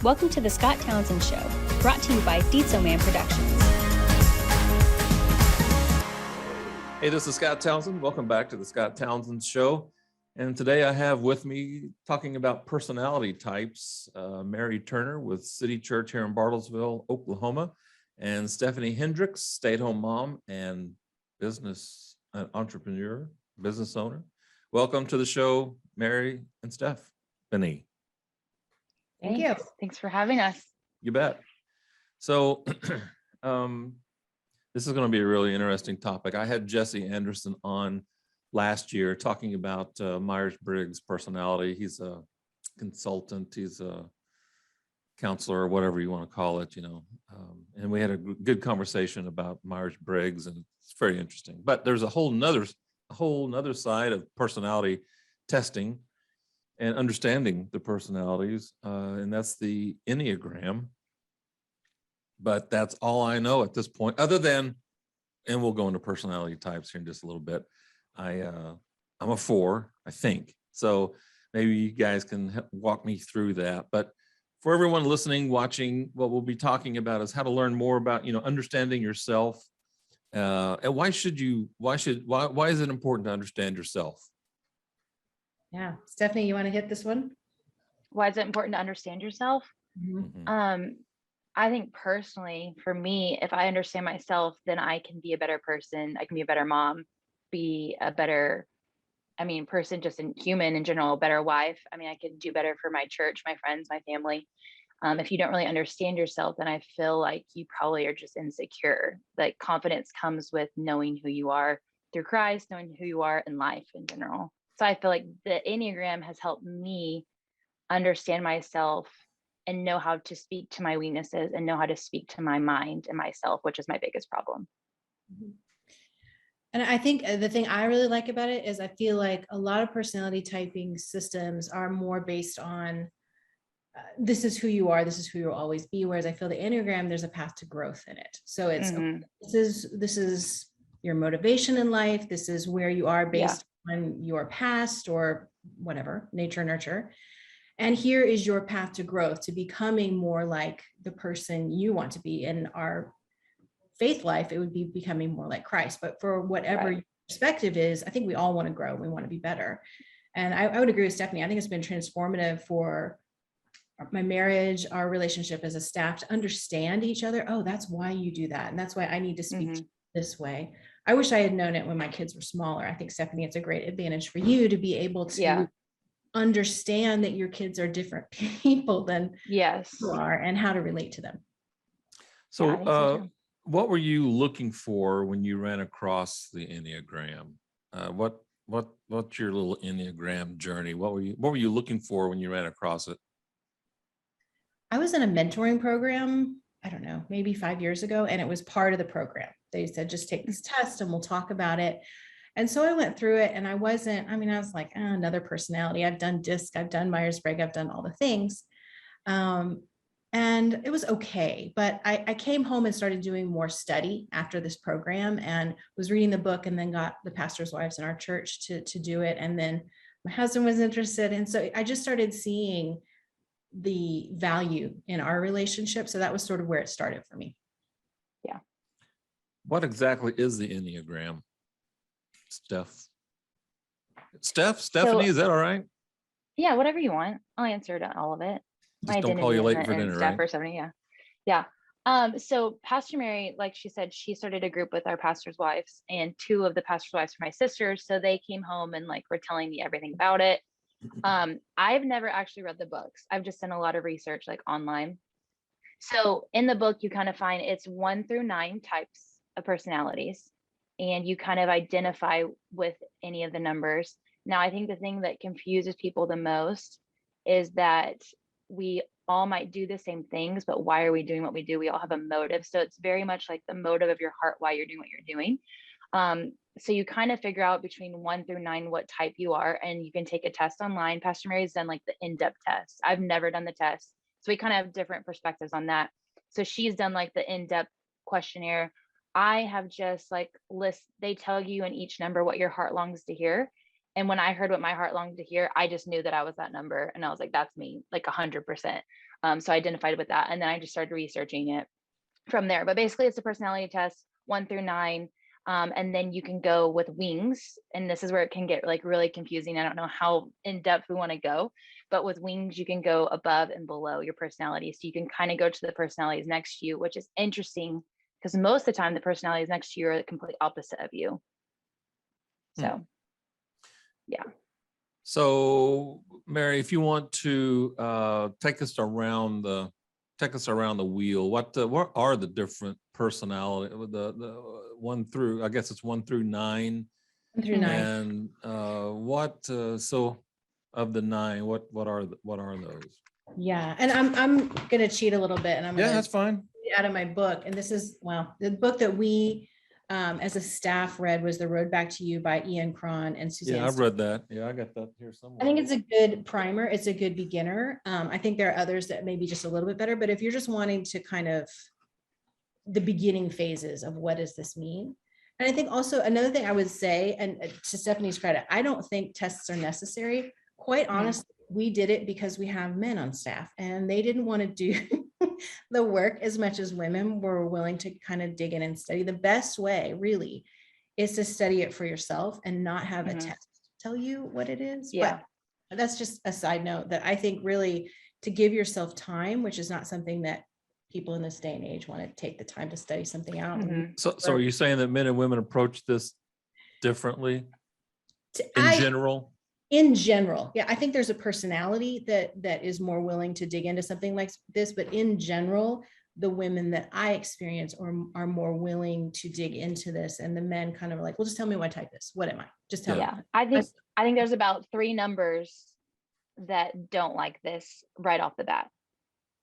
Welcome to the Scott Townsend Show, brought to you by Deetsoman Production. Hey, this is Scott Townsend. Welcome back to the Scott Townsend Show. And today I have with me talking about personality types, Mary Turner with City Church here in Bartlesville, Oklahoma, and Stephanie Hendrix, stay-at-home mom and business entrepreneur, business owner. Welcome to the show, Mary and Stephanie. Thank you. Thanks for having us. You bet. So this is going to be a really interesting topic. I had Jesse Anderson on last year talking about Myers-Briggs personality. He's a consultant, he's a counselor, or whatever you want to call it, and we had a good conversation about Myers-Briggs, and it's very interesting. But there's a whole nother side of personality testing and understanding the personalities, and that's the Enneagram. But that's all I know at this point, other than, and we'll go into personality types here in just a little bit. I'm a 4, I think. So maybe you guys can walk me through that. But for everyone listening, watching, what we'll be talking about is how to learn more about, understanding yourself. And why is it important to understand yourself? Yeah. Stephanie, you want to hit this one? Why is it important to understand yourself? Mm-hmm. I think personally, for me, if I understand myself, then I can be a better person. I can be a better mom, be a better, person, just in human in general, a better wife. I can do better for my church, my friends, my family. If you don't really understand yourself, then I feel like you probably are just insecure. Like confidence comes with knowing who you are through Christ, knowing who you are in life in general. So I feel like the Enneagram has helped me understand myself and know how to speak to my weaknesses and know how to speak to my mind and myself, which is my biggest problem. And I think the thing I really like about it is I feel like a lot of personality typing systems are more based on this is who you are, this is who you'll always be. Whereas I feel the Enneagram, there's a path to growth in it. So it's this is your motivation in life. This is where you are based on your past or whatever, nature, nurture. And here is your path to growth, to becoming more like the person you want to be. In our faith life, it would be becoming more like Christ. But for whatever your perspective is, I think we all want to grow. We want to be better. And I would agree with Stephanie. I think it's been transformative for my marriage, our relationship as a staff, to understand each other. Oh, that's why you do that. And that's why I need to speak to you this way. I wish I had known it when my kids were smaller. I think, Stephanie, it's a great advantage for you to be able to understand that your kids are different people than you are and how to relate to them. So what were you looking for when you ran across the Enneagram? What's your little Enneagram journey? What were you looking for when you ran across it? I was in a mentoring program, I don't know, maybe 5 years ago, and it was part of the program. They said, just take this test and we'll talk about it. And so I went through it, and I was like, another personality. I've done DISC, I've done Myers-Briggs, I've done all the things. And it was okay. But I came home and started doing more study after this program, and was reading the book, and then got the pastor's wives in our church to do it. And then my husband was interested. And so I just started seeing the value in our relationship. So that was sort of where it started for me. Yeah. What exactly is the Enneagram? Stephanie, is that all right? Yeah, whatever you want. I'll answer to all of it. Just don't call you late for dinner, Steph right? or something, yeah. So Pastor Mary, like she said, she started a group with our pastor's wives, and 2 of the pastor's wives are my sisters. So they came home and were telling me everything about it. I've never actually read the books. I've just done a lot of research online. So in the book, you kind of find it's 1 through 9 types of personalities, and you kind of identify with any of the numbers. Now, I think the thing that confuses people the most is that we all might do the same things, but why are we doing what we do? We all have a motive. So it's very much like the motive of your heart, why you're doing what you're doing. So you kind of figure out between 1 through 9 what type you are, and you can take a test online. Pastor Mary's done the in-depth test. I've never done the test. So we kind of have different perspectives on that. So she's done the in-depth questionnaire. I have just they tell you in each number what your heart longs to hear. And when I heard what my heart longed to hear, I just knew that I was that number. And I was like, that's me, like 100%. So I identified with that. And then I just started researching it from there. But basically it's a personality test, 1 through 9. And then you can go with wings. And this is where it can get like really confusing. I don't know how in depth we want to go, but with wings, you can go above and below your personality. So you can kind of go to the personalities next to you, which is interesting because most of the time the personalities next to you are the complete opposite of you. So, yeah. So Mary, if you want to take us around the wheel, what are the different personality, the 1 through, I guess it's 1 through 9. 1 through 9. And so of the 9, what are those? Yeah, and I'm gonna cheat a little bit, and I'm Yeah, gonna that's fine. read out of my book. And this is, well, the book that we as a staff read was The Road Back to You by Ian Cron and Suzanne. Yeah, I've read that. Yeah, I got that here somewhere. I think it's a good primer. It's a good beginner. I think there are others that may be just a little bit better, but if you're just wanting to kind of the beginning phases of what does this mean? And I think also another thing I would say, and to Stephanie's credit, I don't think tests are necessary. Quite honestly, we did it because we have men on staff and they didn't want to do the work as much as women were willing to kind of dig in and study. The best way really is to study it for yourself and not have a test tell you what it is. Yeah. But that's just a side note that I think really to give yourself time, which is not something that people in this day and age want to take the time to study something out. So are you saying that men and women approach this differently in general? In general, yeah, I think there's a personality that is more willing to dig into something like this, but in general, the women that I experience are more willing to dig into this, and the men kind of like, well, just tell me what type is. What am I? Just tell me. Yeah, I think there's about 3 numbers that don't like this right off the bat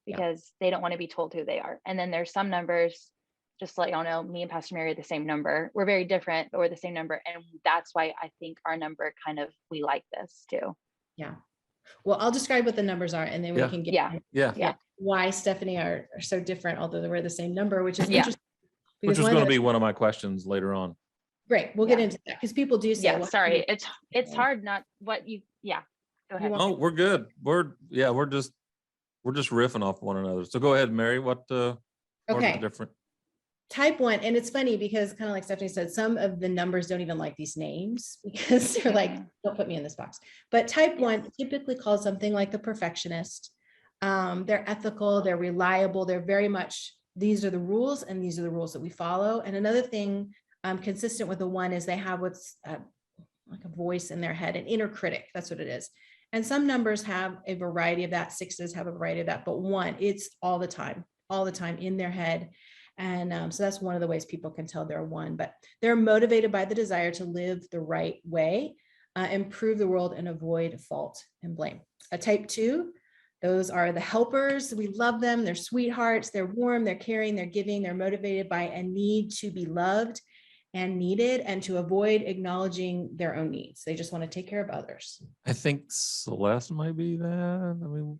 because they don't want to be told who they are. And then there's some numbers, just to let y'all know, me and Pastor Mary are the same number. We're very different, but we're the same number. And that's why I think our number kind of, we like this too. Yeah. Well, I'll describe what the numbers are and then we can get why Stephanie are so different, although we're the same number, which is interesting. Which is going to be one of my questions later on. Great. We'll get into that because people do say, well, sorry, it's hard not what you, go ahead. Oh, we're good. We're just riffing off one another. So go ahead, Mary. What are the different? Type 1, and it's funny because kind of like Stephanie said, some of the numbers don't even like these names because they're like, don't put me in this box. But type 1 typically called something like the perfectionist. They're ethical, they're reliable, they're very much, these are the rules and these are the rules that we follow. And another thing consistent with the 1 is they have what's like a voice in their head, an inner critic, that's what it is. And some numbers have a variety of that, 6s have a variety of that, but 1, it's all the time in their head. And so that's one of the ways people can tell they're 1, but they're motivated by the desire to live the right way, improve the world and avoid fault and blame. A type 2, those are the helpers. We love them. They're sweethearts. They're warm. They're caring. They're giving. They're motivated by a need to be loved and needed and to avoid acknowledging their own needs. They just want to take care of others. I think Celeste might be that. I mean,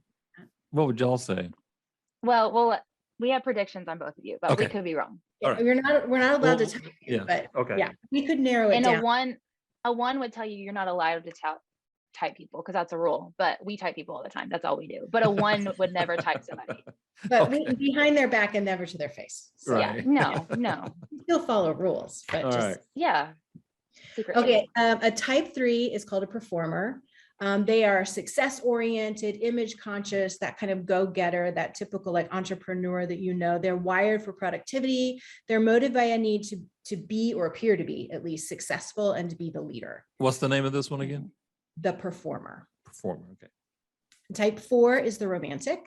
what would y'all say? Well, we have predictions on both of you, but we could be wrong. All right. We're not allowed to tell you, but we could narrow it down. And a one would tell you you're not allowed to type people because that's a rule, but we type people all the time. That's all we do. But a 1 would never type somebody. But we, behind their back and never to their face. So Right. No. Still follow rules, but All just right. Secretly. A type 3 is called a performer. They are success oriented, image conscious, that kind of go-getter, that typical like entrepreneur that they're wired for productivity. They're motivated by a need to be or appear to be at least successful and to be the leader. What's the name of this one again? The performer. Performer. Okay. Type 4 is the romantic.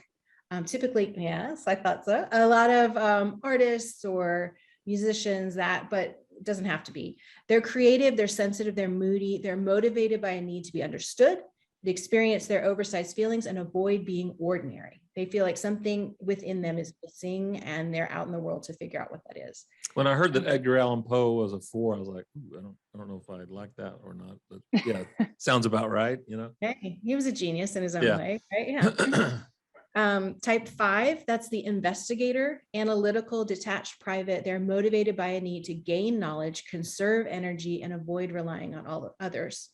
Typically, yes, I thought so. A lot of artists or musicians but it doesn't have to be. They're creative, they're sensitive, they're moody, they're motivated by a need to be understood, to experience their oversized feelings and avoid being ordinary. They feel like something within them is missing and they're out in the world to figure out what that is. When I heard that Edgar Allan Poe was a 4, I was like, I don't know if I'd like that or not, but yeah, sounds about right, Hey, he was a genius in his own way, right? Yeah. Type 5, that's the investigator, analytical, detached, private. They're motivated by a need to gain knowledge, conserve energy, and avoid relying on all others.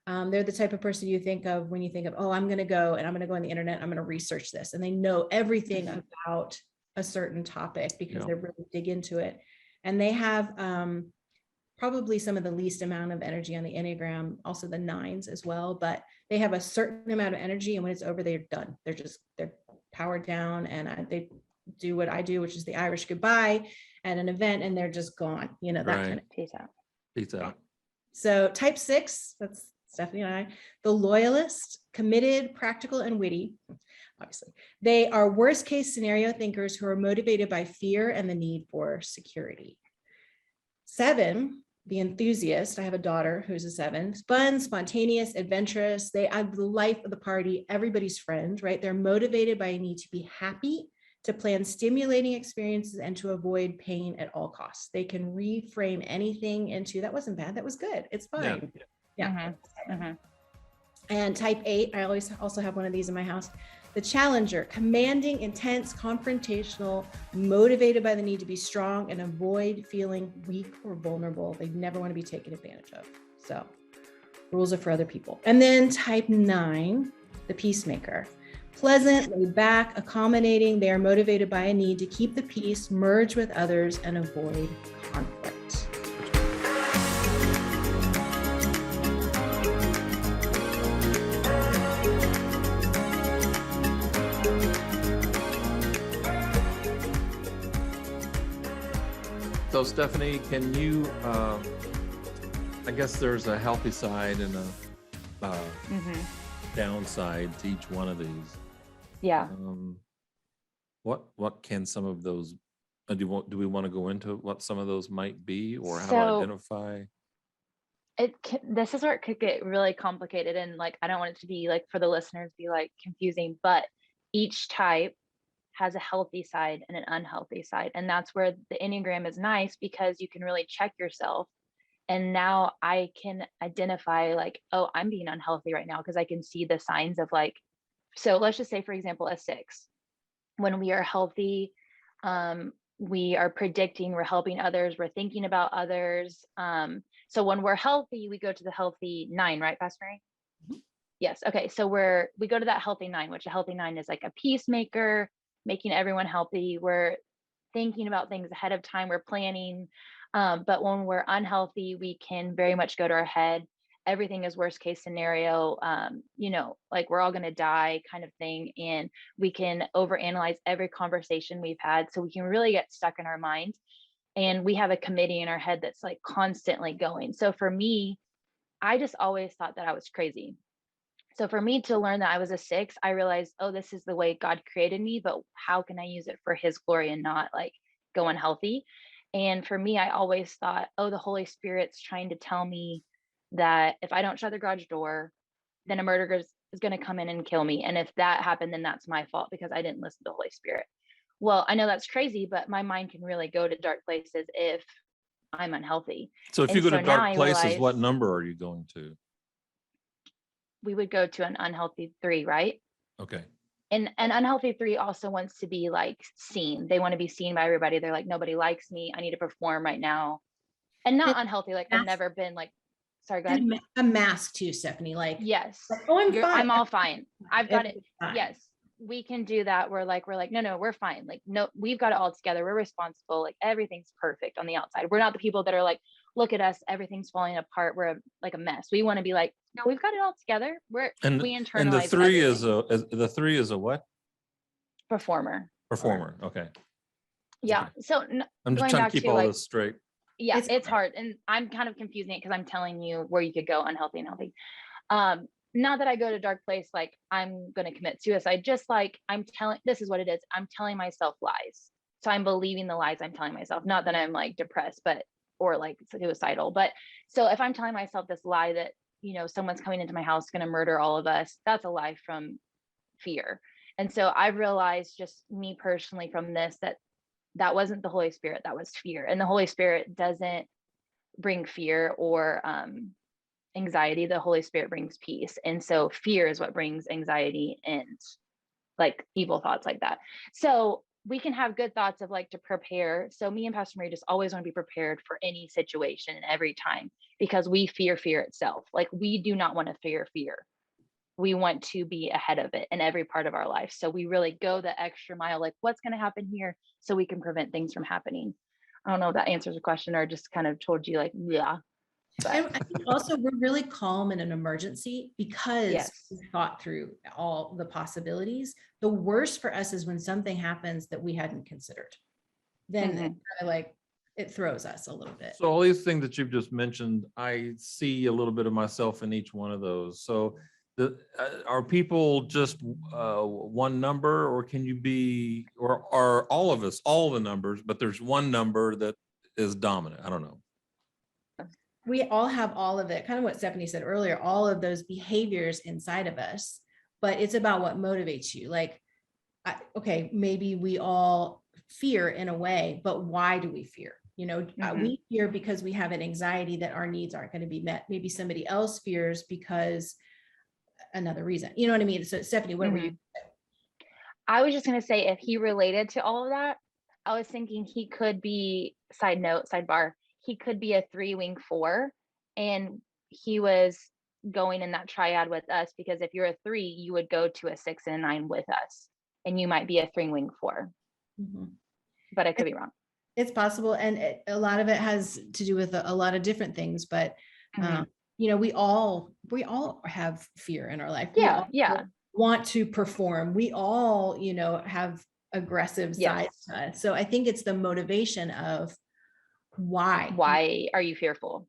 They're the type of person you think of when you think of, oh, I'm going to go and I'm going to go on the internet. I'm going to research this. And they know everything about a certain topic because they're really dig into it. And they have probably some of the least amount of energy on the Enneagram, also the 9s as well, but they have a certain amount of energy. And when it's over, they're done. They're powered down, and they do what I do, which is the Irish goodbye at an event, and they're just gone, that kind of. Peace out. Peace out. So type 6, that's Stephanie and I, the loyalist, committed, practical, and witty. Obviously, they are worst case scenario thinkers who are motivated by fear and the need for security. 7, the enthusiast. I have a daughter who's a 7. Fun, spontaneous, adventurous. They are the life of the party, everybody's friend, right? They're motivated by a need to be happy, to plan stimulating experiences, and to avoid pain at all costs. They can reframe anything into, that wasn't bad, that was good, it's fine. Yeah. And type 8, I always also have one of these in my house. The challenger, commanding, intense, confrontational, motivated by the need to be strong and avoid feeling weak or vulnerable. They never want to be taken advantage of. So rules are for other people. And then type 9, the peacemaker. Pleasant, laid back, accommodating. They are motivated by a need to keep the peace, merge with others, and avoid conflict. So Stephanie, can you, I guess there's a healthy side and a downside to each one of these. Yeah. What can some of those, do we want to go into what some of those might be, or how to So identify? This is where it could get really complicated, and like I don't want it to be like, for the listeners, be like confusing, but each type has a healthy side and an unhealthy side. And that's where the Enneagram is nice, because you can really check yourself. And now I can identify like, oh, I'm being unhealthy right now, because I can see the signs of like, so let's just say, for example, a 6. When we are healthy, we are predicting, we're helping others, we're thinking about others. So when we're healthy, we go to the healthy 9, right, Pastor Mary? Yes. Okay. So we go to that healthy 9, which a healthy 9 is like a peacemaker, making everyone healthy. We're thinking about things ahead of time. We're planning. But when we're unhealthy, we can very much go to our head. Everything is worst case scenario, like we're all going to die kind of thing. And we can overanalyze every conversation we've had. So we can really get stuck in our mind. And we have a committee in our head that's like constantly going. So for me, I just always thought that I was crazy. So for me to learn that I was a 6, I realized, oh, this is the way God created me, but how can I use it for his glory and not like go unhealthy? And for me, I always thought, oh, the Holy Spirit's trying to tell me that if I don't shut the garage door, then a murderer is going to come in and kill me. And if that happened, then that's my fault because I didn't listen to the Holy Spirit. Well, I know that's crazy, but my mind can really go to dark places if I'm unhealthy. So if you go to now dark I places, realize what number are you going to? we would go to an unhealthy 3, right? Okay. And an unhealthy 3 also wants to be like seen. They want to be seen by everybody. They're like, nobody likes me. I need to perform right now. And not unhealthy. Like I've never been like, sorry, go ahead. And a mask too, Stephanie. Like, yes. oh, I'm fine. I'm all fine. I've got it. Fine. Yes. We can do that. We're like, no, we're fine. Like, no, we've got it all together. We're responsible. Like everything's perfect on the outside. We're not the people that are like, look at us, everything's falling apart. We're like a mess. We want to be like, no, we've got it all together. We internalize. And the 3 is a what? Performer. Okay. Yeah. Okay. So I'm just trying to keep all this straight. Yeah, it's hard. And I'm kind of confusing it because I'm telling you where you could go unhealthy and healthy. Not that I go to a dark place, like I'm going to commit suicide, just like this is what it is. I'm telling myself lies. So I'm believing the lies I'm telling myself, not that I'm like depressed, or like suicidal. But so if I'm telling myself this lie that, someone's coming into my house, going to murder all of us, that's a lie from fear. And so I've realized, just me personally from this, that wasn't the Holy Spirit, that was fear. And the Holy Spirit doesn't bring fear or anxiety. The Holy Spirit brings peace. And so fear is what brings anxiety and like evil thoughts like that. So we can have good thoughts of like to prepare. So me and Pastor Mary just always want to be prepared for any situation and every time, because we fear itself. Like we do not want to fear. We want to be ahead of it in every part of our life. So we really go the extra mile, like what's going to happen here so we can prevent things from happening. I don't know if that answers the question or just kind of told you like, yeah. And I think also we're really calm in an emergency because Yes. we thought through all the possibilities. The worst for us is when something happens that we hadn't considered. Then it kind of like it throws us a little bit. So all these things that you've just mentioned, I see a little bit of myself in each one of those. So are people just one number, or can you be, or are all of us all the numbers, but there's one number that is dominant? I don't know. We all have all of it, kind of what Stephanie said earlier, all of those behaviors inside of us, but it's about what motivates you. Like, okay, maybe we all fear in a way, but why do we fear? You know, we fear because we have an anxiety that our needs aren't going to be met. Maybe somebody else fears because another reason, you know what I mean? So Stephanie, what were you? I was just going to say, if he related to all of that, I was thinking he could be, sidebar, he could be a 3-wing 4, and he was going in that triad with us, because if you're a 3, you would go to a 6 and a 9 with us, and you might be a 3-wing 4. But I could be wrong. It's possible, and a lot of it has to do with a lot of different things, but you know, we all have fear in our life. We all want to perform. We all, you know, have aggressive sides to us. So I think it's the motivation of why are you fearful?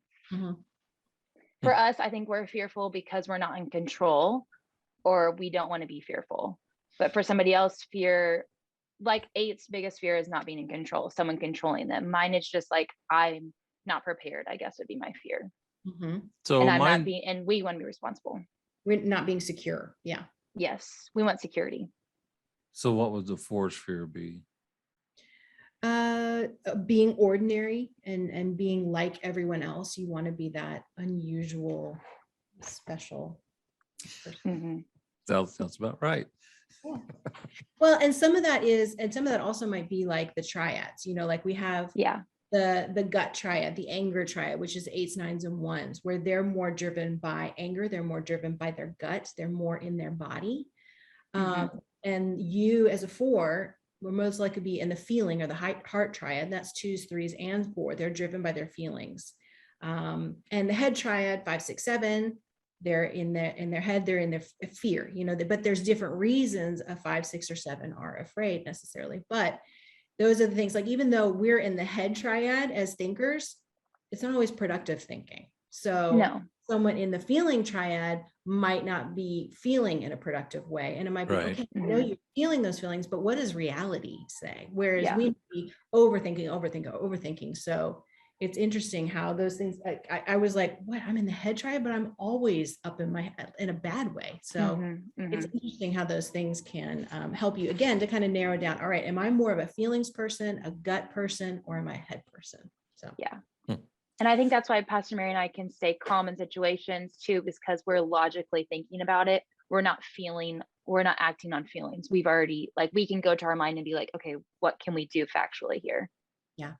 For us, I think we're fearful because we're not in control, or we don't want to be fearful. But for somebody else, fear, like 8's biggest fear is not being in control, someone controlling them. Mine is just like, I'm not prepared, I guess would be my fear. So and I'm not being, and we want to be responsible. We're not being secure. Yeah. Yes, we want security. So what would the 4's fear be? Being ordinary and being like everyone else. You want to be that unusual, special person. Sounds about right. Yeah. Well, and some of that also might be like the triads, you know, like we have the gut triad, the anger triad, which is 8s, 9s, and 1s, where they're more driven by anger, they're more driven by their gut, they're more in their body. And you as a 4 will most likely be in the feeling or the heart triad. That's 2s, 3s, and 4. They're driven by their feelings. And the head triad, 5, 6, 7, they're in their head, they're in their fear, you know, but there's different reasons a 5, 6, or 7 are afraid necessarily. But those are the things, like, even though we're in the head triad as thinkers, it's not always productive thinking. So someone in the feeling triad might not be feeling in a productive way. And it might be, okay, I know you're feeling those feelings, but what does reality say? Whereas we be overthinking. So it's interesting how those things, I was like, what, I'm in the head triad, but I'm always up in my head in a bad way. So it's interesting how those things can help you, again, to kind of narrow down, all right, am I more of a feelings person, a gut person, or am I a head person? So and I think that's why Pastor Mary and I can stay calm in situations too, because we're logically thinking about it. We're not acting on feelings. We've already, like, we can go to our mind and be like, okay, what can we do factually here? Yeah.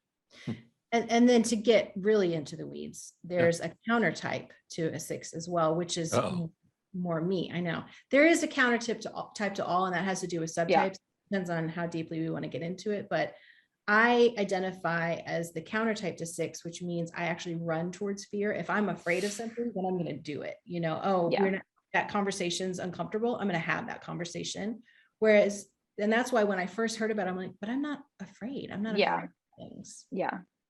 And then to get really into the weeds, there's a counter type to a 6 as well, which is more me. I know there is a counter type to all, and that has to do with subtypes. Depends on how deeply we want to get into it. But I identify as the counter type to 6, which means I actually run towards fear. If I'm afraid of something, then I'm going to do it. You know, that conversation's uncomfortable, I'm going to have that conversation. Whereas, and that's why when I first heard about it, I'm like, but I'm not afraid. I'm not afraid of things.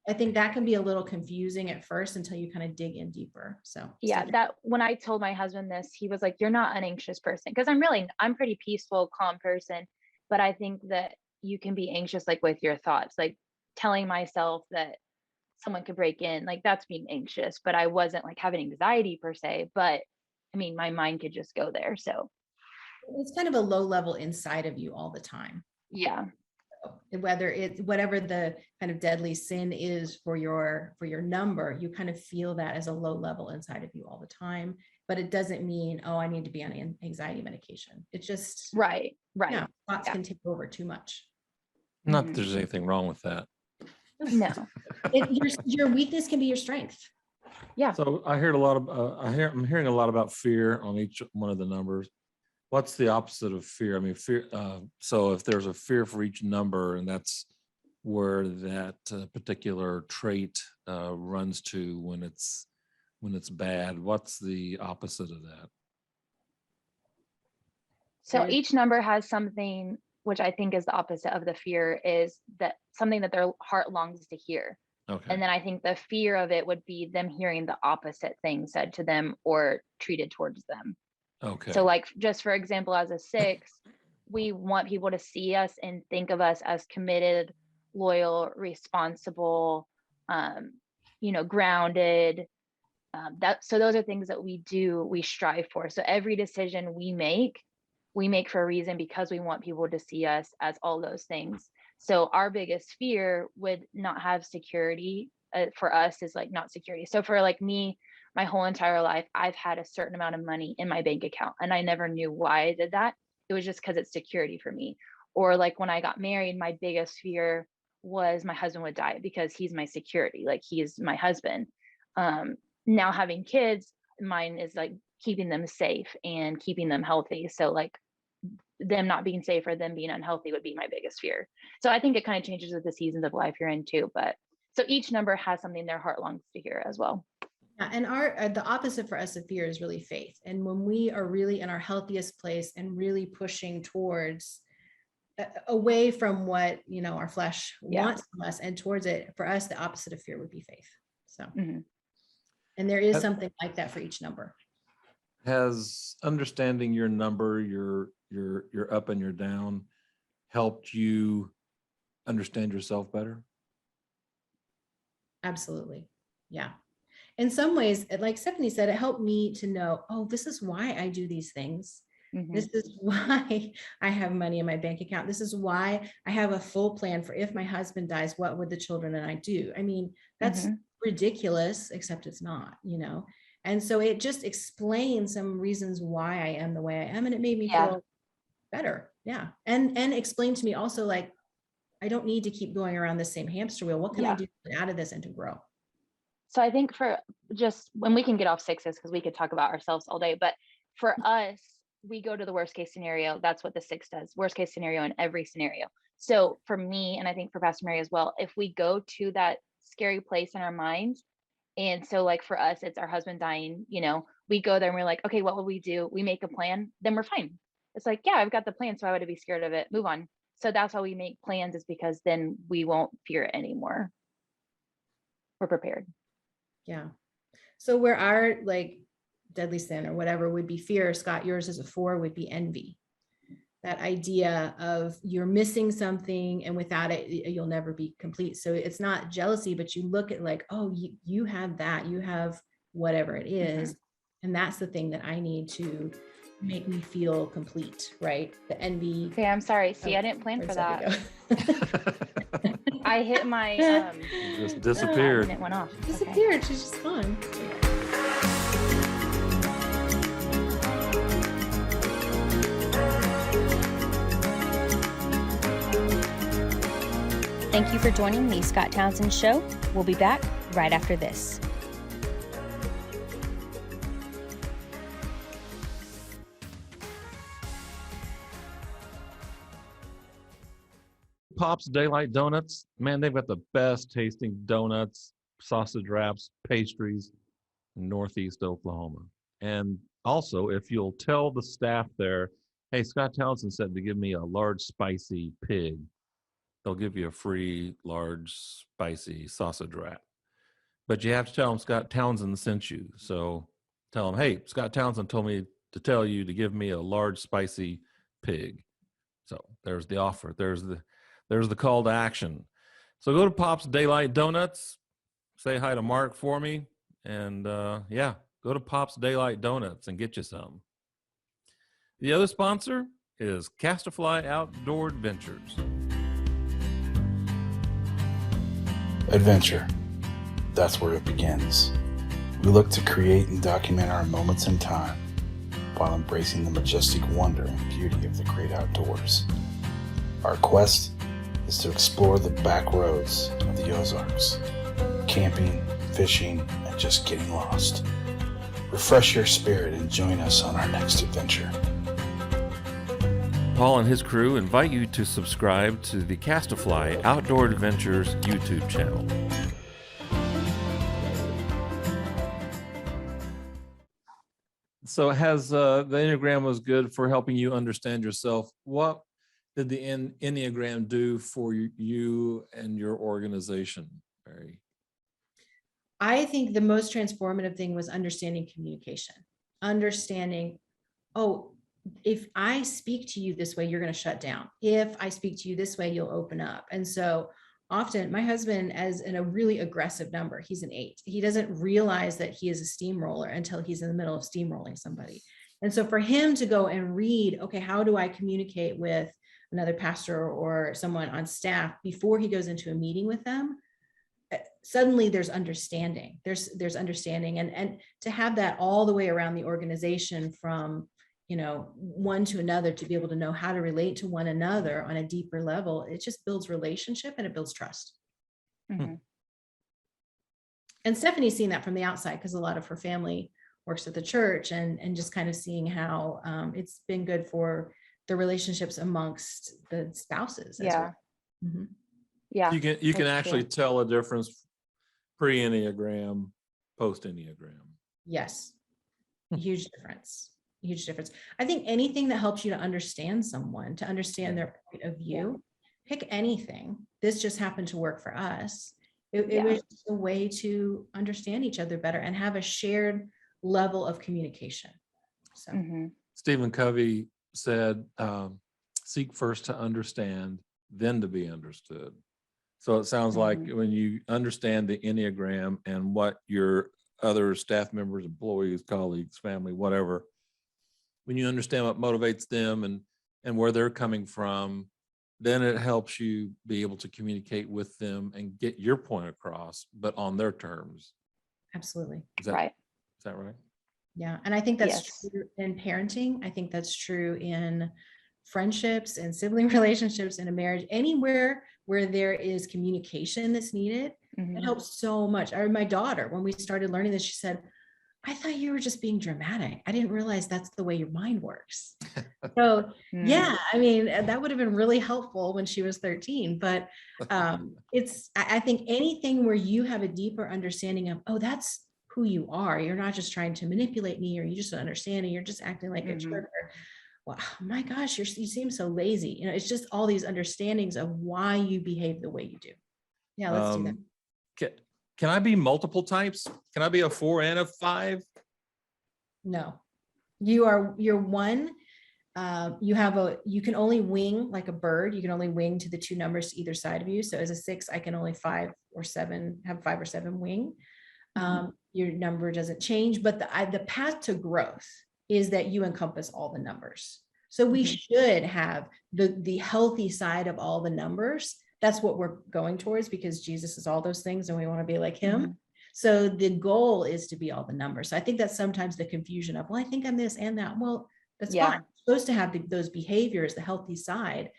I think that can be a little confusing at first until you kind of dig in deeper. So that when I told my husband this, he was like, you're not an anxious person. Because I'm pretty peaceful, calm person. But I think that you can be anxious, like with your thoughts, like telling myself that someone could break in, like that's being anxious. But I wasn't like having anxiety per se, but I mean, my mind could just go there. So it's kind of a low level inside of you all the time. Whether it's whatever the kind of deadly sin is for your number, you kind of feel that as a low level inside of you all the time. But it doesn't mean, oh, I need to be on anxiety medication. It's just thoughts can take over too much. Not that there's anything wrong with that. No. Your weakness can be your strength. Yeah. So I heard a lot of, I'm hearing a lot about fear on each one of the numbers. What's the opposite of fear? I mean, fear. So if there's a fear for each number, and that's where that particular trait runs to when it's bad, what's the opposite of that? So each number has something, which I think is the opposite of the fear, is that something that their heart longs to hear. Okay. And then I think the fear of it would be them hearing the opposite thing said to them or treated towards them. Okay. So like, just for example, as a 6, we want people to see us and think of us as committed, loyal, responsible, grounded. So those are things that we strive for. So every decision we make for a reason, because we want people to see us as all those things. So our biggest fear would not have security for us is like not security. So for like me, my whole entire life, I've had a certain amount of money in my bank account and I never knew why I did that. It was just because it's security for me. Or like when I got married, my biggest fear was my husband would die because he's my security. Like he's my husband. Now having kids, mine is like keeping them safe and keeping them healthy. So like them not being safe or them being unhealthy would be my biggest fear. So I think it kind of changes with the seasons of life you're in too. But so each number has something their heart longs to hear as well. Yeah, and the opposite for us of fear is really faith. And when we are really in our healthiest place and really pushing towards away from what our flesh wants from us and towards it, for us the opposite of fear would be faith. So and there is something like that for each number. Has understanding your number, your up and your down, helped you understand yourself better? Absolutely. Yeah. In some ways, like Stephanie said, it helped me to know, oh, this is why I do these things. This is why I have money in my bank account. This is why I have a full plan for if my husband dies, what would the children and I do? I mean, that's ridiculous, except it's not, And so it just explains some reasons why I am the way I am. And it made me feel better. Yeah. And explained to me also, like, I don't need to keep going around the same hamster wheel. What can I do to get out of this and to grow? So I think for just when we can get off 6s, because we could talk about ourselves all day, but for us, we go to the worst case scenario. That's what the 6 does. Worst case scenario in every scenario. So for me, and I think for Pastor Mary as well, if we go to that scary place in our minds, and so like for us, it's our husband dying, we go there and we're like, okay, what will we do? We make a plan, then we're fine. It's like, yeah, I've got the plan. So I would be scared of it. Move on. So that's why we make plans, is because then we won't fear it anymore. We're prepared. Yeah. So where our like deadly sin or whatever would be fear, Scott, yours as a 4 would be envy. That idea of you're missing something and without it, you'll never be complete. So it's not jealousy, but you look at like, oh, you have that, you have whatever it is. And that's the thing that I need to make me feel complete, right? The envy. Okay, I'm sorry. See, I didn't plan for that. I hit my just disappeared. And it went off. Disappeared. Okay. She's just gone. Thank you for joining the Scott Townsend Show. We'll be back right after this. Pop's Daylight Donuts, man, they've got the best tasting donuts, sausage wraps, pastries in Northeast Oklahoma. And also, if you'll tell the staff there, hey, Scott Townsend said to give me a large spicy pig, they'll give you a free large spicy sausage wrap. But you have to tell them Scott Townsend sent you. So tell them, hey, Scott Townsend told me to tell you to give me a large spicy pig. So there's the offer. There's the call to action. So go to Pop's Daylight Donuts, say hi to Mark for me, and go to Pop's Daylight Donuts and get you some. The other sponsor is CASTAFLY Outdoor Adventures. Adventure. That's where it begins. We look to create and document our moments in time while embracing the majestic wonder and beauty of the great outdoors. Our quest is to explore the back roads of the Ozarks, camping, fishing, and just getting lost. Refresh your spirit and join us on our next adventure. Paul and his crew invite you to subscribe to the CASTAFLY Outdoor Adventures YouTube channel. So has the Enneagram was good for helping you understand yourself. What did the Enneagram do for you and your organization, Mary? I think the most transformative thing was understanding communication, understanding, oh, if I speak to you this way, you're going to shut down. If I speak to you this way, you'll open up. And so often my husband, as in a really aggressive number, he's an 8. He doesn't realize that he is a steamroller until he's in the middle of steamrolling somebody. And so for him to go and read, okay, how do I communicate with another pastor or someone on staff before he goes into a meeting with them? Suddenly there's understanding. There's understanding, and to have that all the way around the organization, from one to another, to be able to know how to relate to one another on a deeper level, it just builds relationship and it builds trust. Mm-hmm. And Stephanie's seen that from the outside because a lot of her family works at the church, and just kind of seeing how it's been good for the relationships amongst the spouses. As well. Mm-hmm. Yeah. You can actually tell a difference pre-Enneagram, post-Enneagram. Yes. Huge difference. Huge difference. I think anything that helps you to understand someone, to understand their point of view, pick anything. This just happened to work for us. It was just a way to understand each other better and have a shared level of communication. So Stephen Covey said, seek first to understand, then to be understood. So it sounds like when you understand the Enneagram and what your other staff members, employees, colleagues, family, whatever, when you understand what motivates them and where they're coming from, then it helps you be able to communicate with them and get your point across, but on their terms. Absolutely. Is that right? Is that right? Yeah. And I think that's true in parenting. I think that's true in friendships and sibling relationships, in a marriage, anywhere where there is communication that's needed. It helps so much. I remember my daughter, when we started learning this, she said, I thought you were just being dramatic. I didn't realize that's the way your mind works. So yeah, I mean, that would have been really helpful when she was 13, but I think anything where you have a deeper understanding of, oh, that's who you are. You're not just trying to manipulate me, or you just don't understand it. You're just acting like a jerk. Wow, my gosh, you seem so lazy. It's just all these understandings of why you behave the way you do. Yeah, let's do that. Can I be multiple types? Can I be a 4 and a 5? No, you're one. You can only wing like a bird. You can only wing to the 2 numbers to either side of you. So as a 6, I can only have 5 or 7 wing. Your number doesn't change, but the path to growth is that you encompass all the numbers. So we should have the healthy side of all the numbers. That's what we're going towards, because Jesus is all those things and we want to be like him. So the goal is to be all the numbers. So I think that's sometimes the confusion of, well, I think I'm this and that. Well, that's fine. You're supposed to have those behaviors, the healthy side,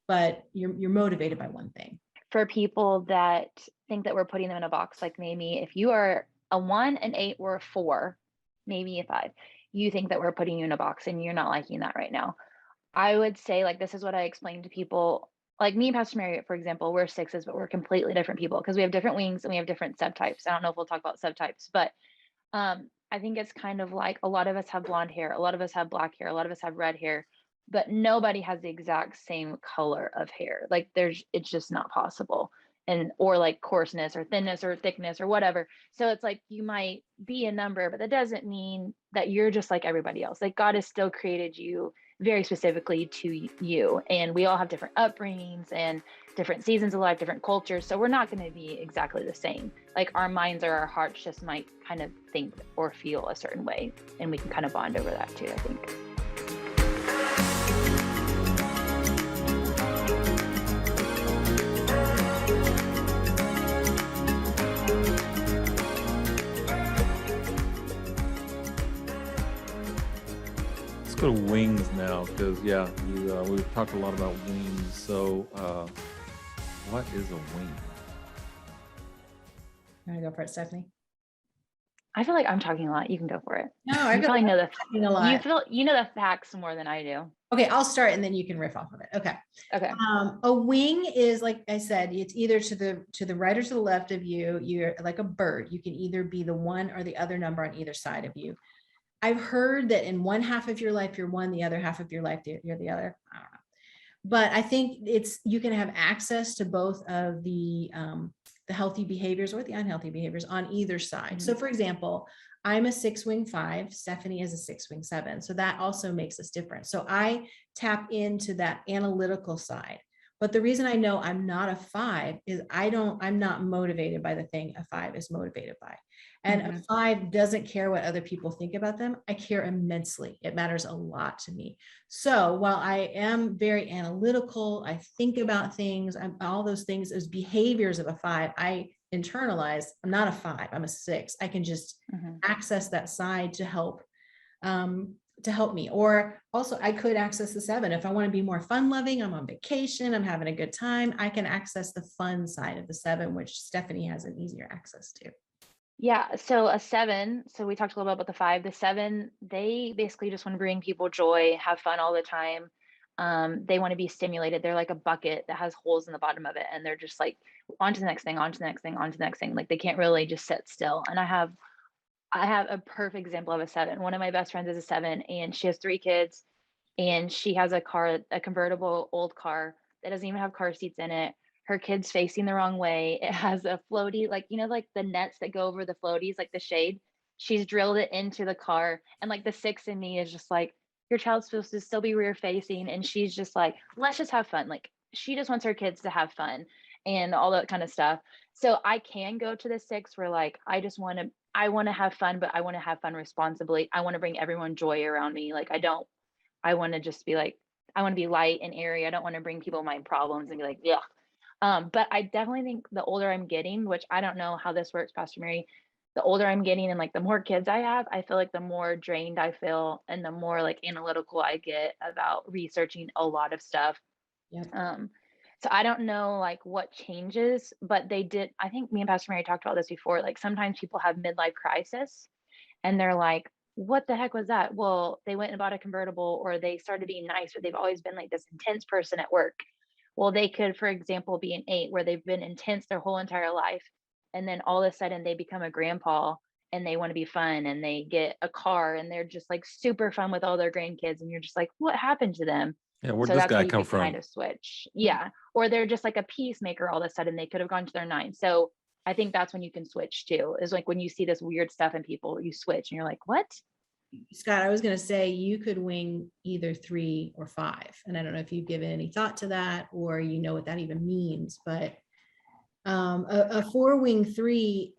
but you're motivated by one thing. For people that think that we're putting them in a box, like maybe if you are a 1, an 8, or a 4, maybe a 5, you think that we're putting you in a box and you're not liking that right now. I would say, like, this is what I explain to people. Like me and Pastor Mary, for example, we're 6s, but we're completely different people because we have different wings and we have different subtypes. I don't know if we'll talk about subtypes, but I think it's kind of like a lot of us have blonde hair, a lot of us have black hair, a lot of us have red hair, but nobody has the exact same color of hair. Like it's just not possible. Or like coarseness or thinness or thickness or whatever. So it's like, you might be a number, but that doesn't mean that you're just like everybody else. Like God has still created you very specifically to you. And we all have different upbringings and different seasons of life, different cultures. So we're not going to be exactly the same. Like our minds or our hearts just might kind of think or feel a certain way. And we can kind of bond over that too, I think. Go to wings now, because we've talked a lot about wings. So What is a wing? You want to go for it, Stephanie? I feel like I'm talking a lot. You can go for it. No, I You feel probably like know I'm talking a lot. you know the facts more than I do. Okay, I'll start and then you can riff off of it. Okay. Okay. A wing is, like I said, it's either to the right or to the left of you. You're like a bird. You can either be the one or the other number on either side of you. I've heard that in one half of your life, you're one, the other half of your life, you're the other. I don't know. But I think you can have access to both of the healthy behaviors or the unhealthy behaviors on either side. So for example, I'm a 6-wing 5, Stephanie is a 6-wing 7. So that also makes us different. So I tap into that analytical side. But the reason I know I'm not a 5 is I'm not motivated by the thing a 5 is motivated by. And a 5 doesn't care what other people think about them. I care immensely. It matters a lot to me. So while I am very analytical, I think about things, all those things as behaviors of a 5, I internalize. I'm not a 5, I'm a 6. I can just access that side to help me. Or also I could access the 7. If I want to be more fun loving, I'm on vacation, I'm having a good time, I can access the fun side of the 7, which Stephanie has an easier access to. Yeah. So a 7, so we talked a little bit about the 5, the 7, they basically just want to bring people joy, have fun all the time. They want to be stimulated. They're like a bucket that has holes in the bottom of it. And they're just like, on to the next thing, on to the next thing, on to the next thing. Like they can't really just sit still. And I have a perfect example of a 7. One of my best friends is a 7 and she has 3 kids and she has a convertible old car that doesn't even have car seats in it. Her kid's facing the wrong way. It has a floaty, like, like the nets that go over the floaties, like the shade. She's drilled it into the car. And like the 6 in me is just like, your child's supposed to still be rear facing. And she's just like, let's just have fun. Like she just wants her kids to have fun and all that kind of stuff. So I can go to the 6 where like, I want to have fun, but I want to have fun responsibly. I want to bring everyone joy around me. Like I want to just be like, I want to be light and airy. I don't want to bring people my problems and be like, yeah. But I definitely think the older I'm getting, which I don't know how this works, Pastor Mary, the older I'm getting and like the more kids I have, I feel like the more drained I feel and the more like analytical I get about researching a lot of stuff. Yep. So I don't know like what changes, but I think me and Pastor Mary talked about this before. Like sometimes people have midlife crisis and they're like, what the heck was that? Well, they went and bought a convertible or they started being nice, but they've always been like this intense person at work. Well, they could, for example, be an 8 where they've been intense their whole entire life. And then all of a sudden they become a grandpa and they want to be fun and they get a car and they're just like super fun with all their grandkids. And you're just like, what happened to them? Yeah, where'd So this that's how guy you come could from? kind of switch. Yeah. Or they're just like a peacemaker all of a sudden. They could have gone to their 9. So I think that's when you can switch too, is like when you see this weird stuff in people, you switch and you're like, what? Scott, I was going to say you could wing either 3 or 5. And I don't know if you've given any thought to that or you know what that even means, but a 4-wing 3,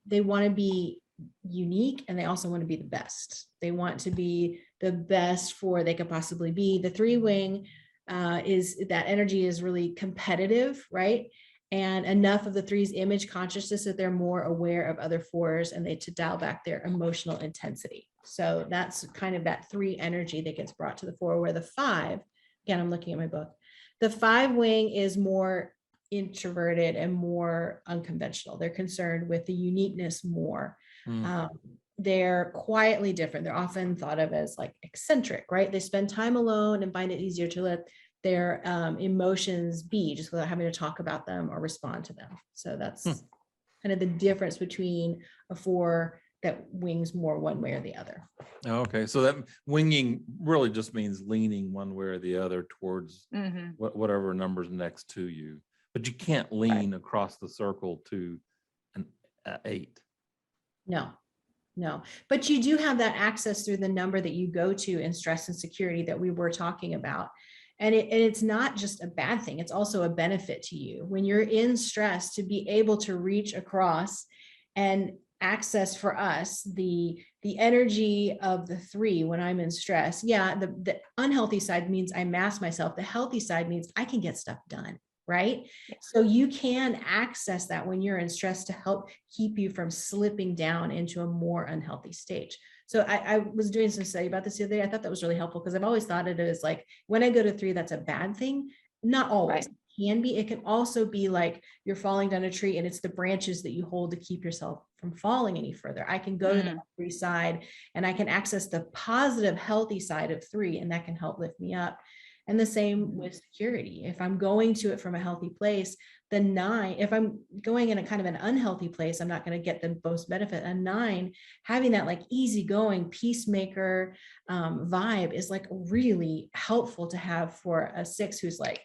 they want to be unique and they also want to be the best. They want to be the best they could possibly be. The 3-wing is that energy is really competitive, right? And enough of the 3's image consciousness that they're more aware of other 4s and to dial back their emotional intensity. So that's kind of that 3 energy that gets brought to the 4, where the 5, again, I'm looking at my book, the 5-wing is more introverted and more unconventional. They're concerned with the uniqueness more. They're quietly different. They're often thought of as like eccentric, right? They spend time alone and find it easier to let their emotions be just without having to talk about them or respond to them. So that's kind of the difference between a 4 that wings more one way or the other. Okay, so that winging really just means leaning one way or the other towards whatever number's next to you, but you can't lean across the circle to an 8. No, but you do have that access through the number that you go to in stress and security that we were talking about. And it's not just a bad thing. It's also a benefit to you when you're in stress to be able to reach across and access for us the energy of the 3 when I'm in stress. Yeah, the unhealthy side means I mask myself. The healthy side means I can get stuff done, right? Yeah. So you can access that when you're in stress to help keep you from slipping down into a more unhealthy stage. So I was doing some study about this the other day. I thought that was really helpful because I've always thought it as like when I go to 3, that's a bad thing. Not always. Right. can be. It can also be like you're falling down a tree and it's the branches that you hold to keep yourself from falling any further. I can go to the 3 side and I can access the positive, healthy side of 3, and that can help lift me up. And the same with security. If I'm going to it from a healthy place, the 9, if I'm going in a kind of an unhealthy place, I'm not going to get the most benefit. A 9, having that like easygoing peacemaker vibe is like really helpful to have for a 6 who's like,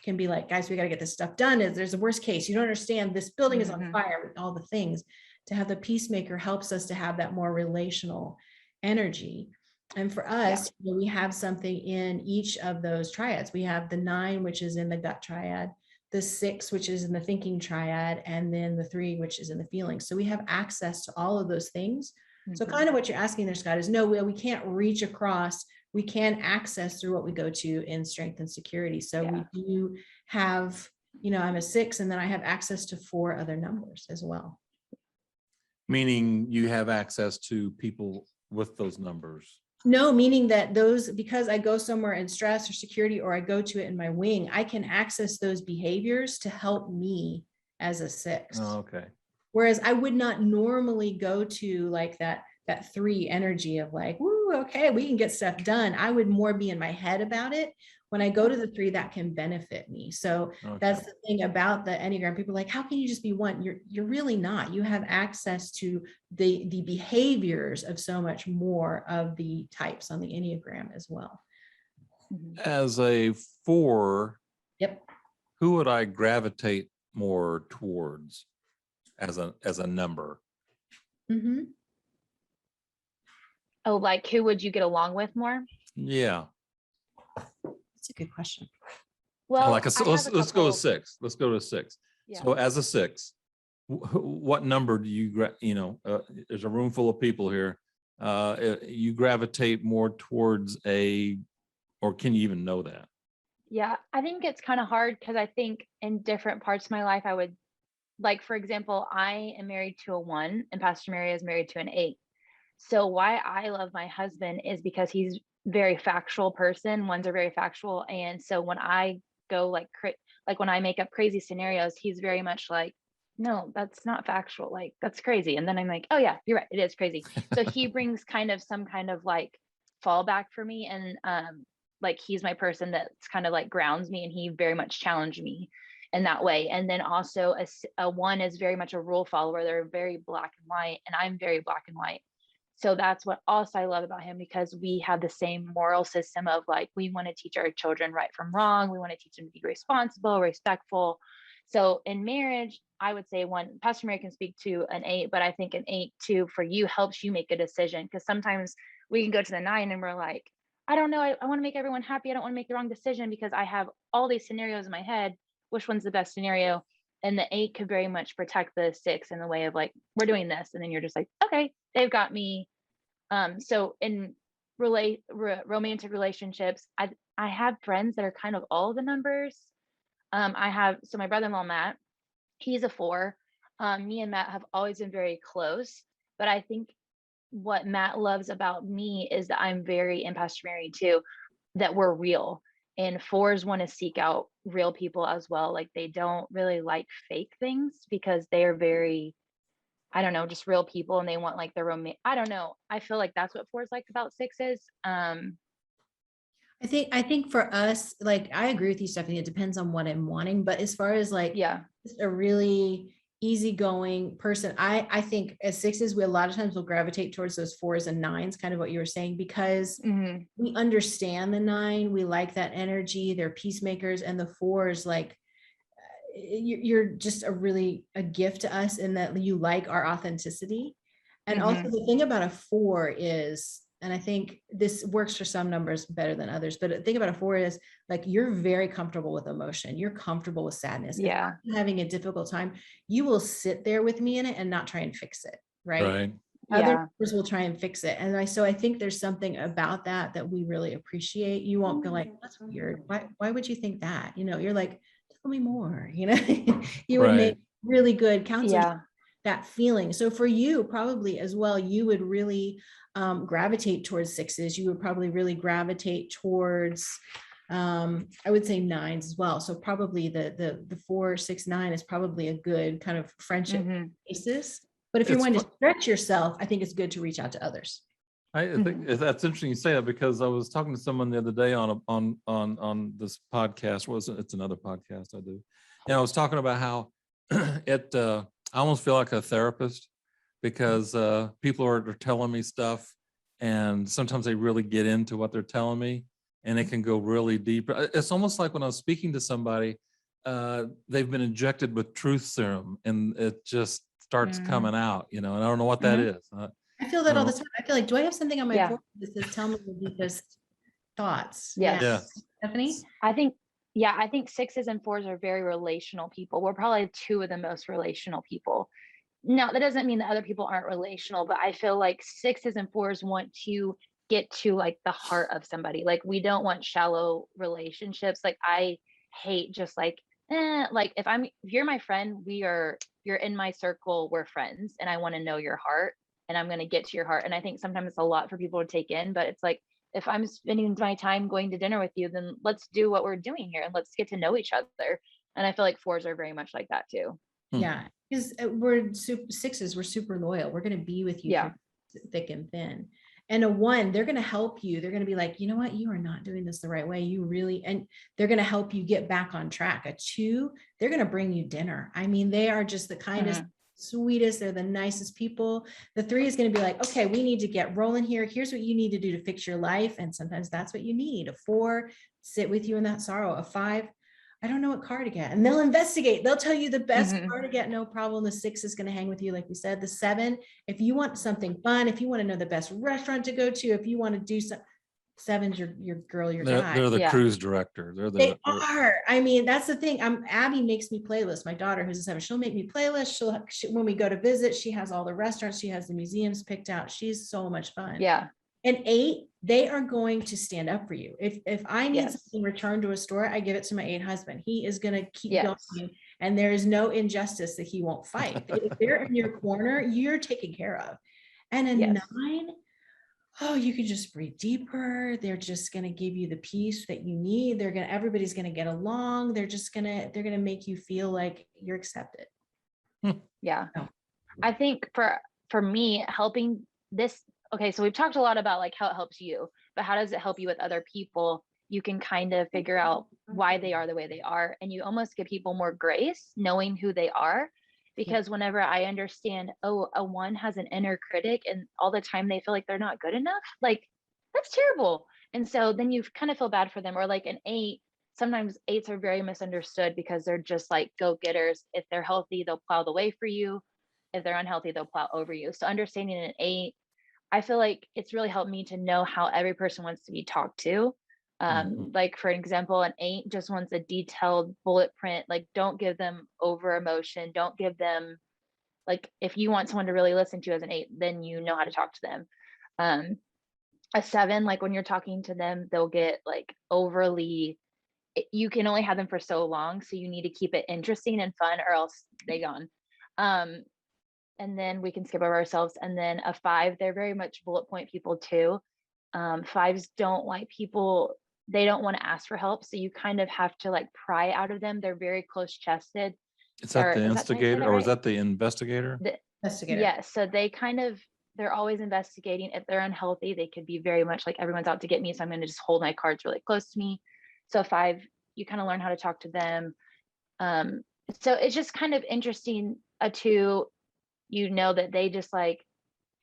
can be like, guys, we got to get this stuff done. There's a worst case. You don't understand. This building is on fire with all the things. To have the peacemaker helps us to have that more relational energy. And for us, we have something in each of those triads. We have the 9, which is in the gut triad, the 6, which is in the thinking triad, and then the 3, which is in the feelings. So we have access to all of those things. So kind of what you're asking there, Scott, is no, we can't reach across. We can access through what we go to in strength and security. So we do have, I'm a 6, and then I have access to 4 other numbers as well. Meaning you have access to people with those numbers. No, meaning that those, because I go somewhere in stress or security, or I go to it in my wing, I can access those behaviors to help me as a 6. Oh, okay. Whereas I would not normally go to like that 3 energy of like, woo, okay, we can get stuff done. I would more be in my head about it. When I go to the 3, that can benefit me. So that's the thing about the Enneagram. People are like, how can you just be 1? You're really not. You have access to the behaviors of so much more of the types on the Enneagram as well. As a 4, Yep. who would I gravitate more towards as a number? Oh, like who would you get along with more? Yeah. That's a good question. Well, Like let's go to 6. Let's go to 6. Yeah. So as a 6, what number do you there's a room full of people here. You gravitate more towards or can you even know that? Yeah, I think it's kind of hard because I think in different parts of my life, I would, like, for example, I am married to a 1 and Pastor Mary is married to an 8. So why I love my husband is because he's very factual person. 1s are very factual. And so when I go like when I make up crazy scenarios, he's very much like, no, that's not factual. Like, that's crazy. And then I'm like, oh yeah, you're right. It is crazy. So he brings some kind of like fallback for me. And like, he's my person that's kind of like grounds me, and he very much challenged me in that way. And then also a 1 is very much a rule follower. They're very black and white, and I'm very black and white. So that's what also I love about him, because we have the same moral system of like, we want to teach our children right from wrong. We want to teach them to be responsible, respectful. So in marriage, I would say 1, Pastor Mary can speak to an 8, but I think an 8 too, for you, helps you make a decision. Because sometimes we can go to the 9 and we're like, I don't know, I want to make everyone happy. I don't want to make the wrong decision because I have all these scenarios in my head. Which one's the best scenario? And the 8 could very much protect the 6 in the way of like, we're doing this. And then you're just like, okay, they've got me. So in romantic relationships, I have friends that are kind of all the numbers. So my brother-in-law, Matt, he's a 4. Me and Matt have always been very close, but I think what Matt loves about me is that I'm very, and Pastor Mary too, that we're real. And 4s want to seek out real people as well. Like, they don't really like fake things because they are very, I don't know, just real people, and they want like their I don't know. I feel like that's what 4s like about 6s. I think for us, like, I agree with you, Stephanie. It depends on what I'm wanting, but as far as like, just a really easygoing person, I think as 6s, we a lot of times will gravitate towards those 4s and 9s, kind of what you were saying, because we understand the 9, we like that energy, they're peacemakers, and the 4s, like, you're just a gift to us in that you like our authenticity. And also the thing about a 4 is, and I think this works for some numbers better than others, but the thing about a 4 is like, you're very comfortable with emotion. You're comfortable with sadness. Yeah. If I'm having a difficult time, you will sit there with me in it and not try and fix it. Right. Other numbers will try and fix it. And so I think there's something about that we really appreciate. You won't be like, that's weird. Why would you think that? You're like, tell me more, you would make really good counselors, that feeling. So for you, probably as well, you would really gravitate towards 6s. You would probably really gravitate towards I would say 9s as well. So probably the 4, 6, 9 is probably a good kind of friendship basis. But if you're wanting to stretch yourself, I think it's good to reach out to others. I think that's interesting you say that, because I was talking to someone the other day on this podcast. It's another podcast I do, and I was talking about how I almost feel like a therapist, because people are telling me stuff, and sometimes they really get into what they're telling me, and it can go really deep. It's almost like when I was speaking to somebody, they've been injected with truth serum, and it just starts coming out, and I don't know what that is. I feel that all the time. I feel like, do I have something on my Yeah. board that says, tell me the deepest thoughts? Yes. Yeah. Stephanie? I think 6s and 4s are very relational people. We're probably 2 of the most relational people. Now, that doesn't mean that other people aren't relational, but I feel like 6s and 4s want to get to like the heart of somebody. Like, we don't want shallow relationships. Like, I hate just like if you're my friend, you're in my circle, we're friends, and I want to know your heart, and I'm going to get to your heart. And I think sometimes it's a lot for people to take in, but it's like, if I'm spending my time going to dinner with you, then let's do what we're doing here and let's get to know each other. And I feel like 4s are very much like that too. Yeah, because we're 6s, we're super loyal. We're going to be with you through thick and thin. And a 1, they're going to help you. They're going to be like, you know what, you are not doing this the right way. And they're going to help you get back on track. A 2, they're going to bring you dinner. I mean, they are just the kindest, sweetest, they're the nicest people. The 3 is going to be like, okay, we need to get rolling here. Here's what you need to do to fix your life. And sometimes that's what you need. A 4, sit with you in that sorrow. A 5, I don't know what car to get. And they'll investigate. They'll tell you the best car to get, no problem. The 6 is going to hang with you, like we said. The 7, if you want something fun, if you want to know the best restaurant to go to, if you want to do something, 7's your girl, your guy. They're the cruise director. They are. I mean, that's the thing. Abby makes me playlists. My daughter, who's a 7, she'll make me playlists. When we go to visit, she has all the restaurants. She has the museums picked out. She's so much fun. Yeah. And 8, they are going to stand up for you. If I need something returned to a store, I give it to my 8 husband. He is going to keep going. And there is no injustice that he won't fight. If they're in your corner, you're taken care of. And a 9, you can just breathe deeper. They're just going to give you the peace that you need. Everybody's going to get along. They're going to make you feel like you're accepted. Yeah. I think for me, helping this, okay, so we've talked a lot about like how it helps you, but how does it help you with other people? You can kind of figure out why they are the way they are, and you almost give people more grace knowing who they are. Because whenever I understand, a 1 has an inner critic and all the time they feel like they're not good enough, like that's terrible. And so then you kind of feel bad for them. Or like an 8, sometimes 8s are very misunderstood because they're just like go-getters. If they're healthy, they'll plow the way for you. If they're unhealthy, they'll plow over you. So understanding an 8, I feel like it's really helped me to know how every person wants to be talked to. Like for example, an 8 just wants a detailed bullet print. Like, don't give them over emotion. Don't give them, like, if you want someone to really listen to you as an 8, then you know how to talk to them. A 7, like when you're talking to them, they'll get like overly, you can only have them for so long. So you need to keep it interesting and fun or else they gone. And then we can skip over ourselves. And then a 5, they're very much bullet point people too. 5s don't like people, they don't want to ask for help. So you kind of have to like pry out of them. They're very close chested. Is that the instigator or is that the investigator? The investigator. Yes. So they're always investigating. If they're unhealthy, they could be very much like, everyone's out to get me, so I'm going to just hold my cards really close to me. So 5, you kind of learn how to talk to them. So it's just kind of interesting. A 2, you know that they just like,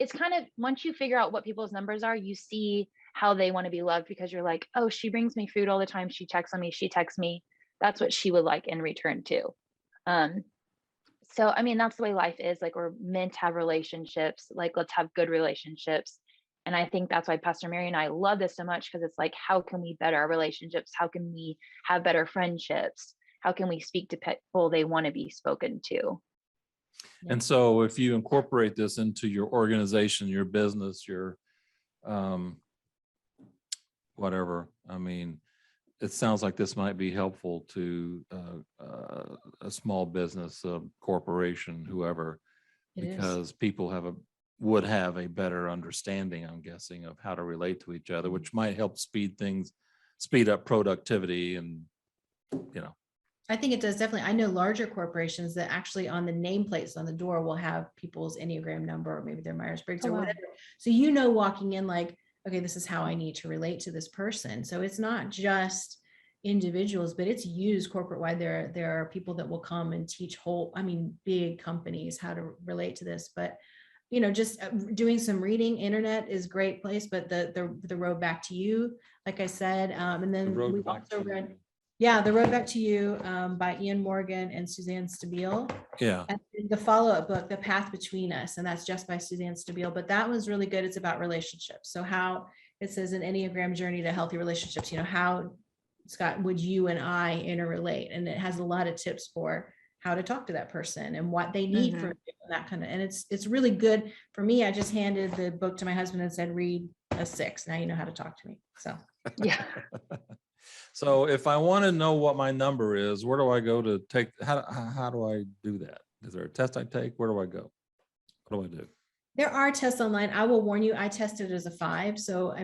it's kind of, once you figure out what people's numbers are, you see how they want to be loved, because you're like, oh, she brings me food all the time. She checks on me. She texts me. That's what she would like in return too. So, I mean, that's the way life is. Like, we're meant to have relationships. Like, let's have good relationships. And I think that's why Pastor Mary and I love this so much, because it's like, how can we better our relationships? How can we have better friendships? How can we speak to people they want to be spoken to? And so if you incorporate this into your organization, your business, your whatever, I mean, it sounds like this might be helpful to a small business, a corporation, whoever, because people would have a better understanding, I'm guessing, of how to relate to each other, which might help speed things speed up productivity and, I think it does definitely. I know larger corporations that actually on the nameplates on the door will have people's Enneagram number, or maybe their Myers-Briggs or whatever. So, walking in like, okay, this is how I need to relate to this person. So it's not just individuals, but it's used corporate wide. There are people that will come and teach big companies how to relate to this. But just doing some reading. Internet is a great place, but the road back to you, like I said, and then we also read. Yeah, The Road Back to You by Ian Morgan and Suzanne Stabile. Yeah. And the follow-up book, The Path Between Us, and that's just by Suzanne Stabile. But that was really good. It's about relationships. So how it says an Enneagram journey to healthy relationships, how, Scott, would you and I interrelate? And it has a lot of tips for how to talk to that person and what they need from you, and that kind of, and it's really good for me. I just handed the book to my husband and said, read a 6. Now you know how to talk to me. So Yeah. So if I want to know what my number is, where do I go to take, how do I do that? Is there a test I take? Where do I go? What do I do? there are tests online. I will warn you, I tested as a 5. So,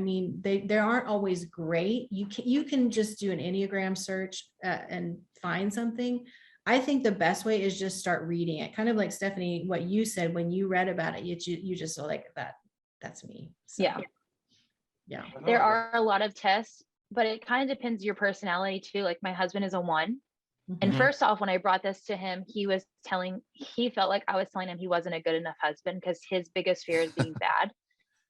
they aren't always great. You can just do an Enneagram search and find something. I think the best way is just start reading it. Kind of like Stephanie, what you said when you read about it, you just are like, that's me. So, yeah. There are a lot of tests, but it kind of depends your personality too. Like my husband is a 1. And first off, when I brought this to him, he felt like I was telling him he wasn't a good enough husband because his biggest fear is being bad.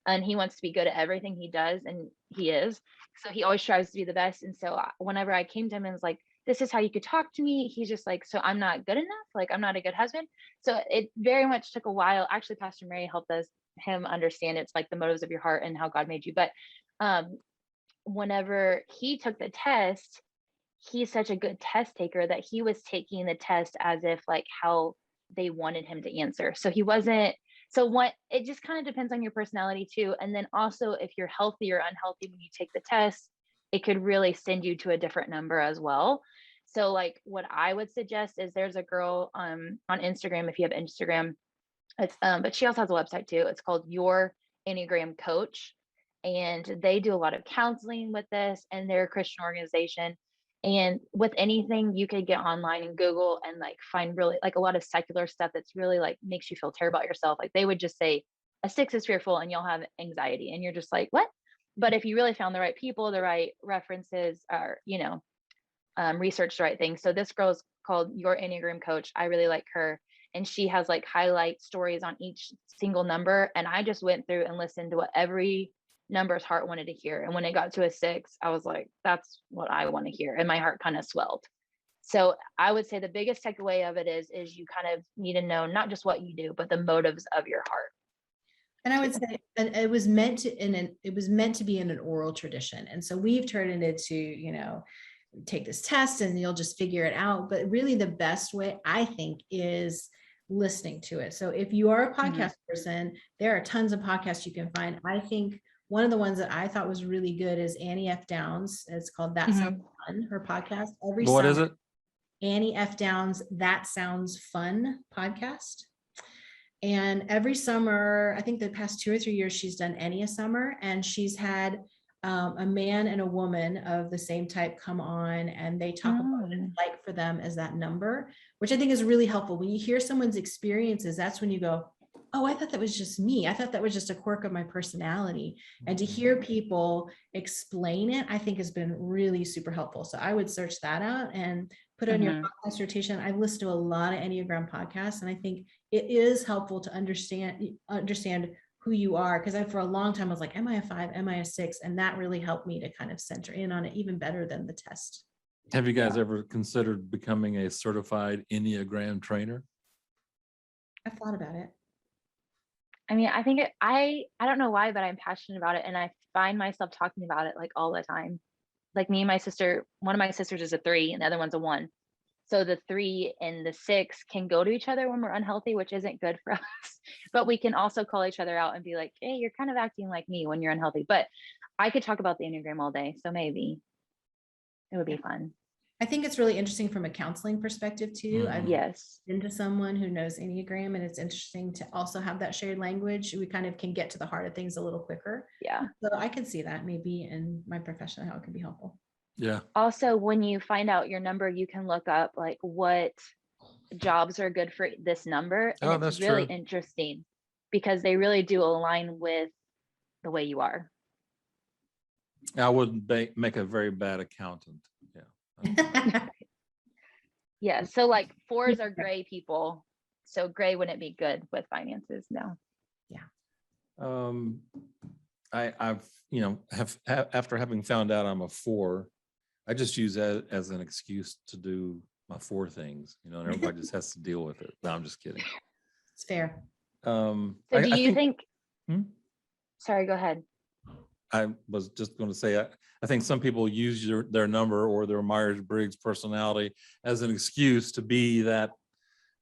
And he wants to be good at everything he does. And he is. So he always strives to be the best. And so whenever I came to him and was like, this is how you could talk to me, he's just like, so I'm not good enough. Like, I'm not a good husband. So it very much took a while. Actually, Pastor Mary helped him understand it's like the motives of your heart and how God made you. But whenever he took the test, he's such a good test taker that he was taking the test as if like how they wanted him to answer. So he wasn't, it just kind of depends on your personality too. And then also if you're healthy or unhealthy when you take the test, it could really send you to a different number as well. So like what I would suggest is there's a girl on Instagram, if you have Instagram, it's but she also has a website too. It's called Your Enneagram Coach. And they do a lot of counseling with this, and they're a Christian organization. And with anything you could get online and Google and like find really like a lot of secular stuff that's really like makes you feel terrible about yourself. Like they would just say a 6 is fearful and you'll have anxiety, and you're just like, what? But if you really found the right people, the right references, or research the right things. So this girl's called Your Enneagram Coach. I really like her, and she has like highlight stories on each single number. And I just went through and listened to what every number's heart wanted to hear. And when it got to a 6, I was like, that's what I want to hear. And my heart kind of swelled. So I would say the biggest takeaway of it is you kind of need to know not just what you do, but the motives of your heart. And I would say, and it was meant to be in an oral tradition. And so we've turned it into, take this test and you'll just figure it out. But really the best way, I think, is listening to it. So if you are a podcast person, there are tons of podcasts you can find. I think one of the ones that I thought was really good is Annie F. Downs. It's called That Sounds Fun, her podcast. What is it? Annie F. Downs, That Sounds Fun podcast. And every summer, I think the past 2 or 3 years, she's done Enneagram Summer, and she's had a man and a woman of the same type come on, and they talk about what it's like for them as that number, which I think is really helpful. When you hear someone's experiences, that's when you go, oh, I thought that was just me. I thought that was just a quirk of my personality. And to hear people explain it, I think has been really super helpful. So I would search that out and put it on your podcast rotation. I've listened to a lot of Enneagram podcasts, and I think it is helpful to understand who you are. Because for a long time, I was like, am I a 5? Am I a 6? And that really helped me to kind of center in on it even better than the test. Have you guys ever considered becoming a certified Enneagram trainer? I've thought about it. I mean, I think I don't know why, but I'm passionate about it. And I find myself talking about it like all the time. Like me and my sister, one of my sisters is a 3 and the other one's a 1. So the 3 and the 6 can go to each other when we're unhealthy, which isn't good for us. But we can also call each other out and be like, hey, you're kind of acting like me when you're unhealthy. But I could talk about the Enneagram all day. So maybe it would be fun. I think it's really interesting from a counseling perspective too. I've been to someone who knows Enneagram, and it's interesting to also have that shared language. We kind of can get to the heart of things a little quicker. Yeah. So I can see that maybe in my profession, how it can be helpful. Yeah. Also, when you find out your number, you can look up like what jobs are good for this number. And Oh, it's that's really true. interesting because they really do align with the way you are. I would make a very bad accountant. Yeah. Yeah. So like 4s are gray people. So gray wouldn't be good with finances. No. I've, after having found out I'm a 4, I just use that as an excuse to do my 4 things, and everybody just has to deal with it. No, I'm just kidding. It's fair. So do you think, Hmm? sorry, go ahead. I was just going to say, I think some people use their number or their Myers-Briggs personality as an excuse to be that,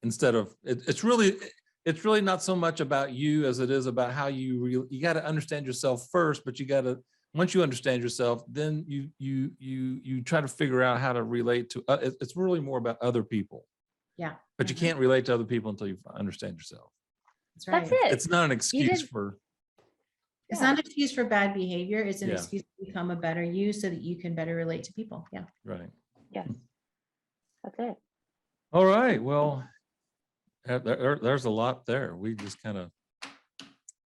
instead of, it's really not so much about you as it is about how you got to understand yourself first, but you got to, once you understand yourself, then you try to figure out how to relate to, it's really more about other people. Yeah. But you can't relate to other people until you understand yourself. That's right. That's it. It's not an excuse for. It's not an excuse for bad behavior. It's an Yeah. excuse to become a better you so that you can better relate to people. Yeah. Right. Yes. That's it. All right. Well, there's a lot there. We just kind of,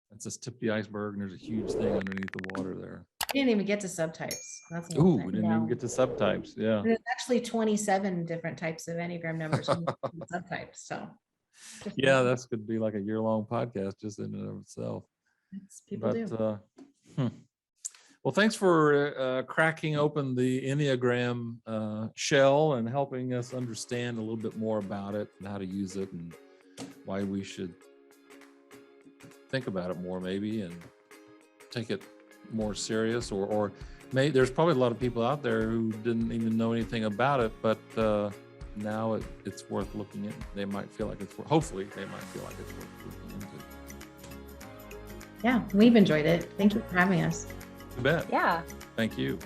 that's just tip the iceberg, and there's a huge thing underneath the water there. We didn't even get to subtypes. That's the whole Ooh, thing. we didn't even get to subtypes. Yeah. There's actually 27 different types of Enneagram numbers and subtypes. So Yeah, that's could be like a year-long podcast just in and of itself. people do. Well, thanks for cracking open the Enneagram shell and helping us understand a little bit more about it and how to use it and why we should think about it more, maybe, and take it more serious, or maybe there's probably a lot of people out there who didn't even know anything about it, but now it's worth looking at. They might feel like hopefully they might feel like it's worth looking into. Yeah, we've enjoyed it. Thank you for having us. You bet. Yeah. Thank you.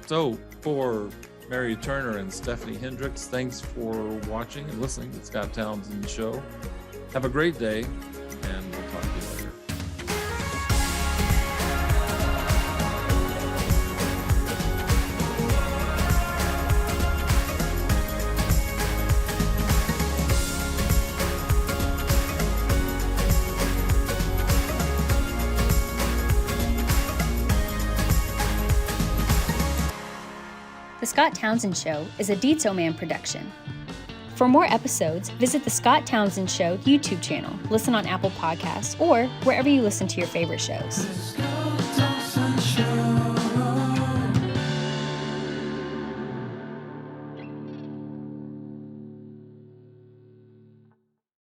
So for Mary Turner and Stephanie Hendrix, thanks for watching and listening to Scott Townsend Show. Have a great day, and we'll talk to you later. The Scott Townsend Show is a Deetsoman Production. For more episodes, visit the Scott Townsend Show YouTube channel, listen on Apple Podcasts, or wherever you listen to your favorite shows.